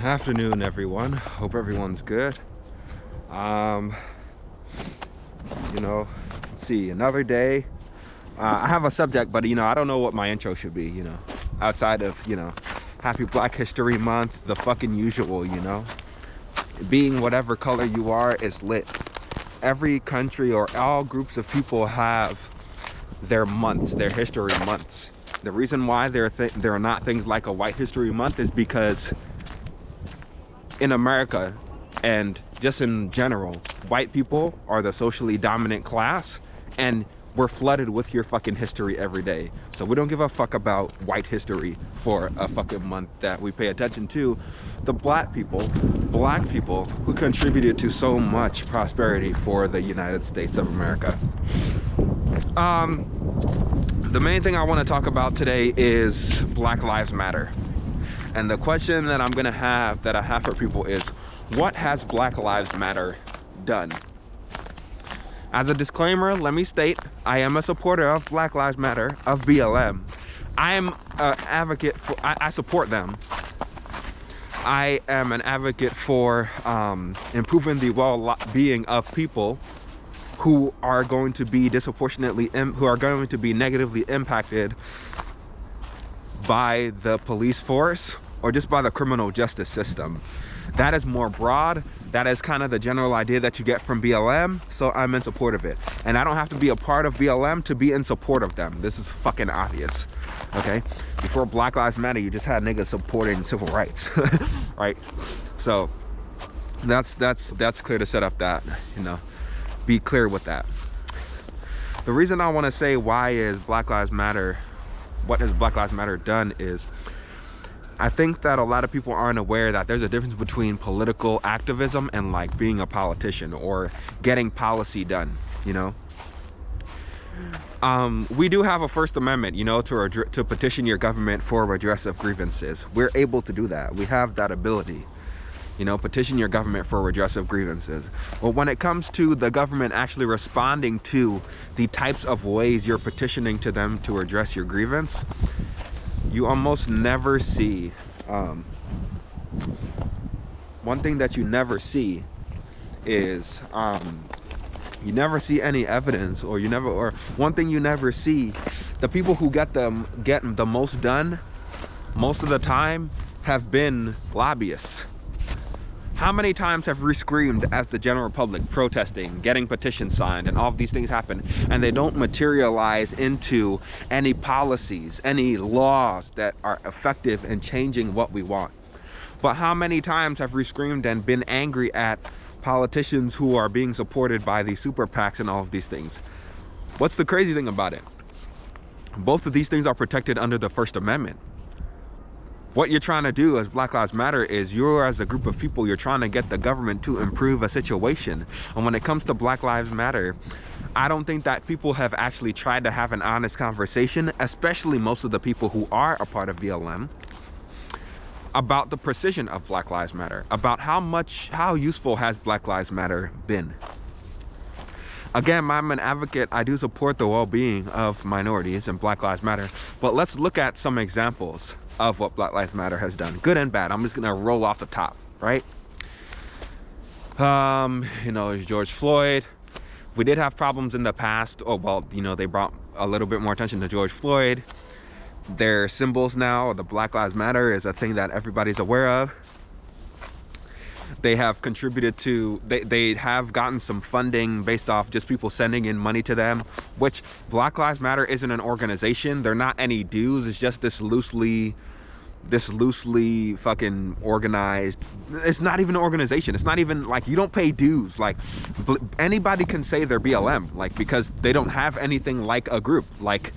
Afternoon, everyone. Hope everyone's good. Um, let's see, another day. I have a subject, but I don't know what my intro should be, outside of, Happy Black History Month, the fucking usual, being whatever color you are is lit. Every country or all groups of people have their months, their history months. The reason why there are not things like a White History Month is because in America and just in general, white people are the socially dominant class, and we're flooded with your fucking history every day. So we don't give a fuck about white history for a fucking month that we pay attention to the black people who contributed to so much prosperity for the United States of America. The main thing I want to talk about today is Black Lives Matter. And the question that I have for people is, what has Black Lives Matter done? As a disclaimer, let me state, I am a supporter of Black Lives Matter, of BLM. I am an advocate for, I support them. I am an advocate for improving the well-being of people who are going to be negatively impacted by the police force or just by the criminal justice system. That is more broad. That is kind of the general idea that you get from BLM, so I'm in support of it. And I don't have to be a part of BLM to be in support of them. This is fucking obvious, okay? Before Black Lives Matter, you just had niggas supporting civil rights, right? So that's clear to set up that, be clear with that. The reason I want to say why is Black Lives Matter, what has Black Lives Matter done is, I think that a lot of people aren't aware that there's a difference between political activism and like being a politician or getting policy done, we do have a First Amendment, to petition your government for redress of grievances. We're able to do that. We have that ability, petition your government for redress of grievances. But when it comes to the government actually responding to the types of ways you're petitioning to them to address your grievance, you almost never see, one thing that you never see is, you never see any evidence, or one thing you never see, the people who get the most done, most of the time, have been lobbyists. How many times have we screamed as the general public protesting, getting petitions signed, and all of these things happen, and they don't materialize into any policies, any laws that are effective in changing what we want? But how many times have we screamed and been angry at politicians who are being supported by the super PACs and all of these things? What's the crazy thing about it? Both of these things are protected under the First Amendment. What you're trying to do as Black Lives Matter is, as a group of people, you're trying to get the government to improve a situation. And when it comes to Black Lives Matter, I don't think that people have actually tried to have an honest conversation, especially most of the people who are a part of BLM, about the precision of Black Lives Matter, about how useful has Black Lives Matter been. Again, I'm an advocate. I do support the well-being of minorities and Black Lives Matter, but let's look at some examples of what Black Lives Matter has done, good and bad. I'm just gonna roll off the top, right? George Floyd. We did have problems in the past. Oh, well, they brought a little bit more attention to George Floyd. Their symbols now, the Black Lives Matter, is a thing that everybody's aware of. They have contributed to, they have gotten some funding based off just people sending in money to them, which Black Lives Matter isn't an organization. They're not any dues. It's just this loosely fucking organized. It's not even an organization. It's not even like, you don't pay dues. Like, anybody can say they're BLM, like, because they don't have anything like a group, like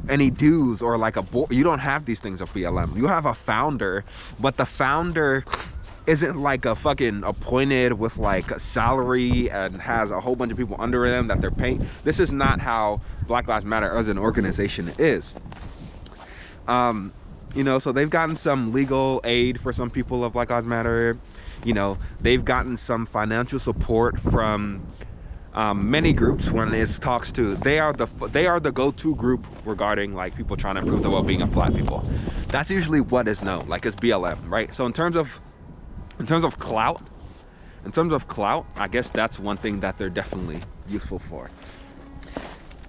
any dues or like a board. You don't have these things of BLM. You have a founder, but the founder isn't like a fucking appointed with like a salary and has a whole bunch of people under them that they're paying. This is not how Black Lives Matter as an organization is. So they've gotten some legal aid for some people of Black Lives Matter. They've gotten some financial support from many groups when it talks to, they are the go-to group regarding like people trying to improve the well-being of Black people. That's usually what is known, like it's BLM, right? So in terms of In terms of clout, I guess that's one thing that they're definitely useful for.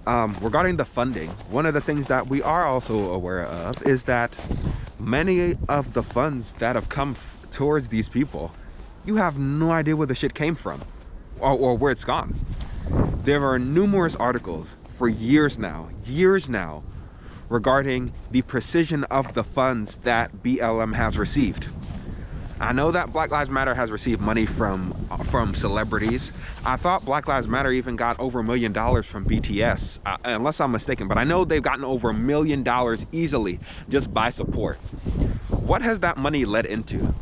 Regarding the funding, one of the things that we are also aware of is that many of the funds that have come towards these people, you have no idea where the shit came from or where it's gone. There are numerous articles for years now, regarding the precision of the funds that BLM has received. I know that Black Lives Matter has received money from celebrities. I thought Black Lives Matter even got over $1 million from BTS, unless I'm mistaken, but I know they've gotten over $1 million easily just by support. What has that money led into?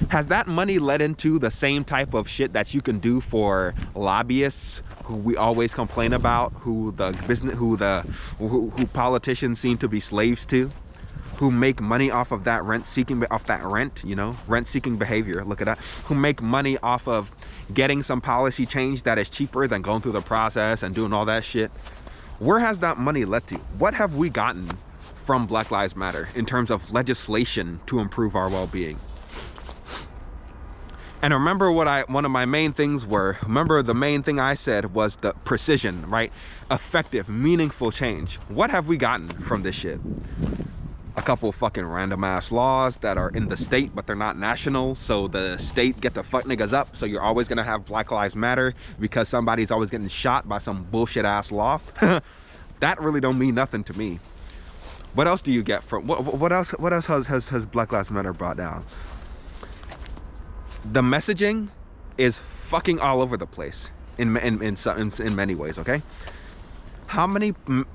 Has that money led into the same type of shit that you can do for lobbyists who we always complain about, who politicians seem to be slaves to, who make money off of that rent seeking behavior, look at that, who make money off of getting some policy change that is cheaper than going through the process and doing all that shit? Where has that money led to? What have we gotten from Black Lives Matter in terms of legislation to improve our well-being? And remember one of my main things were, the main thing I said was the precision, right? Effective, meaningful change. What have we gotten from this shit? A couple of fucking random ass laws that are in the state, but they're not national. So the state get the fuck niggas up. So you're always gonna have Black Lives Matter because somebody's always getting shot by some bullshit ass law. That really don't mean nothing to me. What else do you get from, what else has Black Lives Matter brought down? The messaging is fucking all over the place in many ways, okay? How many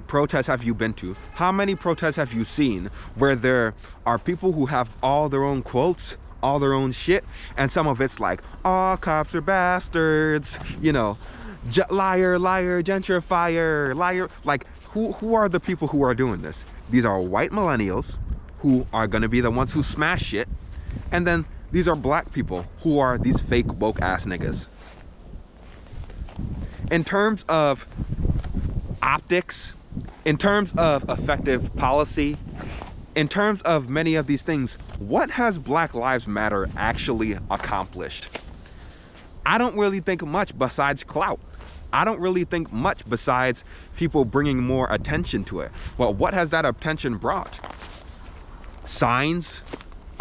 protests have you been to? How many protests have you seen where there are people who have all their own quotes, all their own shit, and some of it's like, all cops are bastards, you know, liar, liar, gentrifier, liar. Like, who are the people who are doing this? These are white millennials who are gonna be the ones who smash shit, and then these are black people who are these fake woke ass niggas. In terms of optics, in terms of effective policy, in terms of many of these things, what has Black Lives Matter actually accomplished? I don't really think much besides clout. I don't really think much besides people bringing more attention to it. Well, what has that attention brought? Signs?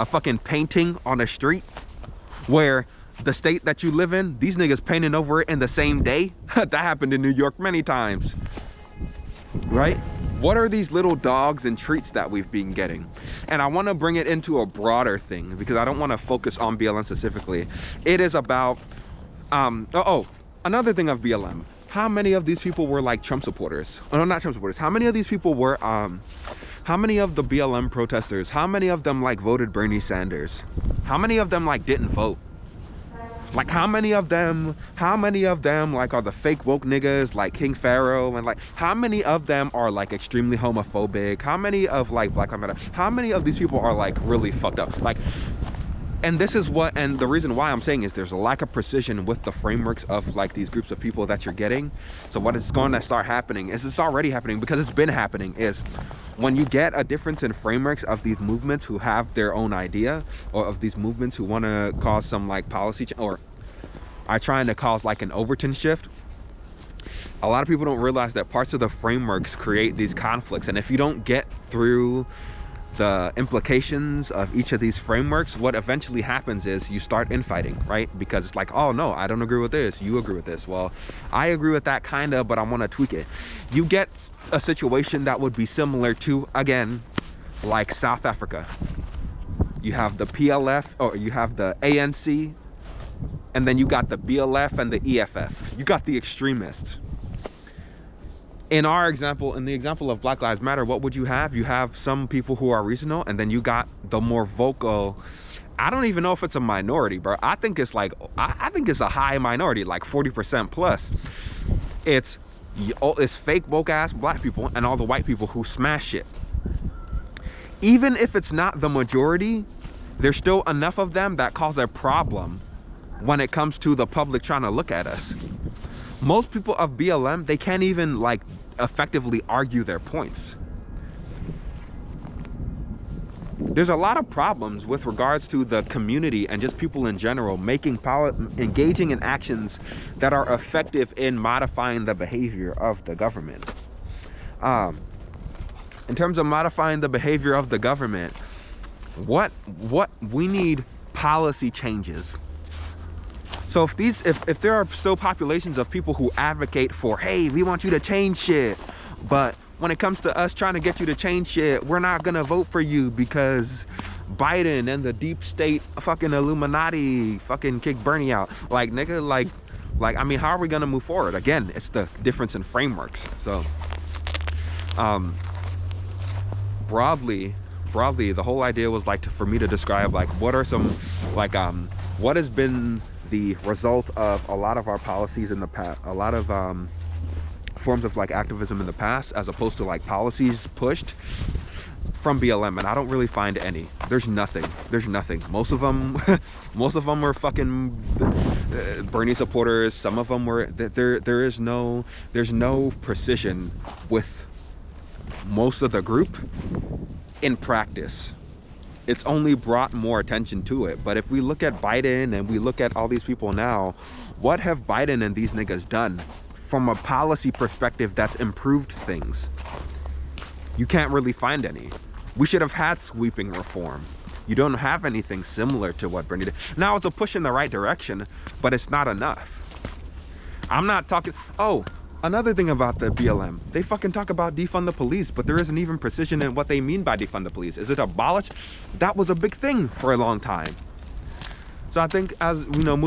A fucking painting on a street where the state that you live in, these niggas painting over it in the same day? That happened in New York many times, right? What are these little dogs and treats that we've been getting? And I want to bring it into a broader thing because I don't want to focus on BLM specifically. It is about another thing of BLM. How many of these people were like Trump supporters? Oh, no, not Trump supporters. How many of these people were how many of the BLM protesters, how many of them like voted Bernie Sanders? How many of them like didn't vote? Like how many of them like are the fake woke niggas like King Pharaoh, and like how many of them are like extremely homophobic? How many of like Black Lives Matter, how many of these people are like really fucked up? Like, and this is what, and the reason why I'm saying is there's a lack of precision with the frameworks of like these groups of people that you're getting. So what is going to start happening is, it's already happening because it's been happening, is when you get a difference in frameworks of these movements who have their own idea, or of these movements who want to cause some like policy or are trying to cause like an Overton shift, a lot of people don't realize that parts of the frameworks create these conflicts. And if you don't get through the implications of each of these frameworks, what eventually happens is you start infighting, right? Because it's like, oh no, I don't agree with this, you agree with this. Well, I agree with that kind of, but I want to tweak it. You get a situation that would be similar to, again, like South Africa. You have the PLF, or you have the ANC, and then you got the BLF and the EFF. You got the extremists. In our example, in the example of Black Lives Matter, what would you have? You have some people who are reasonable, and then you got the more vocal. I don't even know if it's a minority, bro. I think it's like, I think it's a high minority, like 40% plus. It's fake woke ass black people and all the white people who smash it. Even if it's not the majority, there's still enough of them that cause a problem when it comes to the public trying to look at us. Most people of BLM, they can't even like effectively argue their points. there's a lot of problems with regards to the community and just people in general engaging in actions that are effective in modifying the behavior of the government. In terms of modifying the behavior of the government, what we need policy changes. So if there are still populations of people who advocate for, hey, we want you to change shit, but when it comes to us trying to get you to change shit, we're not gonna vote for you because Biden and the deep state fucking Illuminati fucking kick Bernie out. Like, nigga, like I mean, how are we gonna move forward? Again, it's the difference in frameworks. So broadly, the whole idea was like for me to describe like what are some like what has been the result of a lot of our policies in the past, a lot of forms of like activism in the past, as opposed to like policies pushed from BLM. And I don't really find any. There's nothing. Most of them were fucking Bernie supporters. Some of them were there's no precision with most of the group in practice. It's only brought more attention to it. But if we look at Biden and we look at all these people now, what have Biden and these niggas done from a policy perspective that's improved things? You can't really find any. We should have had sweeping reform. You don't have anything similar to what Bernie did. Now it's a push in the right direction, but it's not enough. I'm not talking, oh, another thing about the BLM, they fucking talk about defund the police, but there isn't even precision in what they mean by defund the police. Is it abolish? That was a big thing for a long time. So I think, as we know,